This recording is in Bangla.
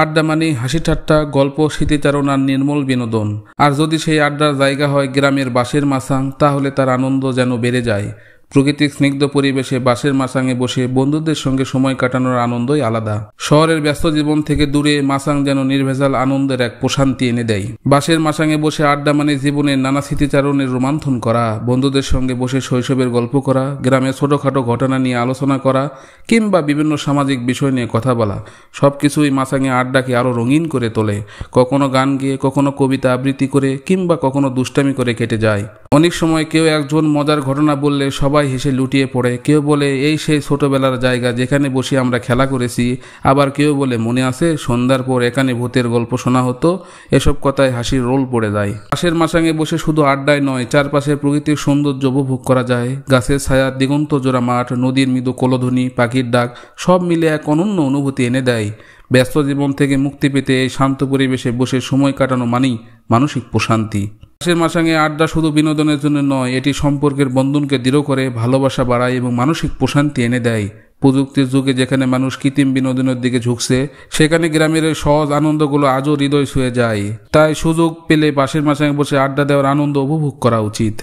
আড্ডা মানে হাসি ঠাট্টা, গল্প, স্মৃতিচারণ আর নির্মল বিনোদন। আর যদি সেই আড্ডার জায়গা হয় গ্রামের বাঁশের মাচাং, তাহলে তার আনন্দ যেন বেড়ে যায়। প্রকৃতির স্নিগ্ধ পরিবেশে বাঁশের মাচাঙে বসে বন্ধুদের সঙ্গে সময় কাটানোর আনন্দই আলাদা। শহরের ব্যস্ত জীবন থেকে দূরে মাচাং যেন নির্ভেজাল আনন্দের এক প্রশান্তি এনে দেয়। বাঁশের মাচাঙে বসে আড্ডা মানে জীবনের নানা স্মৃতিচারণের রোমান্থন করা, বন্ধুদের সঙ্গে বসে শৈশবের গল্প করা, গ্রামের ছোটখাটো ঘটনা নিয়ে আলোচনা করা, কিংবা বিভিন্ন সামাজিক বিষয় নিয়ে কথা বলা। সবকিছুই মাচাঙে আড্ডাকে আরো রঙিন করে তোলে। কখনো গান গেয়ে, কখনো কবিতা আবৃত্তি করে, কিংবা কখনো দুষ্টামি করে কেটে যায়। অনেক সময় কেউ একজন মজার ঘটনা বললে সবাই হেসে লুটিয়ে পড়ে। কেউ বলে এই সেই ছোটবেলার জায়গা যেখানে বসে আমরা খেলা করেছি। আবার কেউ বলে মনে আছে সন্ধ্যার পর এখানে ভূতের গল্প শোনা হতো। এসব কথায় হাসির রোল পড়ে যায়। পাশের মাচাঙে বসে শুধু আড্ডায় নয়, চারপাশে প্রকৃতির সৌন্দর্য উপভোগ করা যায়। গাছের ছায়া, দিগন্ত জোড়া মাঠ, নদীর মৃদু কোলধ্বনি, পাখির ডাক সব মিলে এক অনন্য অনুভূতি এনে দেয়। ব্যস্ত জীবন থেকে মুক্তি পেতে এই শান্ত পরিবেশে বসে সময় কাটানো মানেই মানসিক প্রশান্তি। বাঁশের মাচাঙে আড্ডা শুধু বিনোদনের জন্য নয়, এটি সম্পর্কের বন্ধনকে দৃঢ় করে, ভালোবাসা বাড়ায় এবং মানসিক প্রশান্তি এনে দেয়। প্রযুক্তির যুগে যেখানে মানুষ কৃত্রিম বিনোদনের দিকে ঝুঁকছে, সেখানে গ্রামের সহজ আনন্দগুলো আজও হৃদয় ছুঁয়ে যায়। তাই সুযোগ পেলে বাঁশের মাচাঙে বসে আড্ডা দেওয়ার আনন্দ উপভোগ করা উচিত।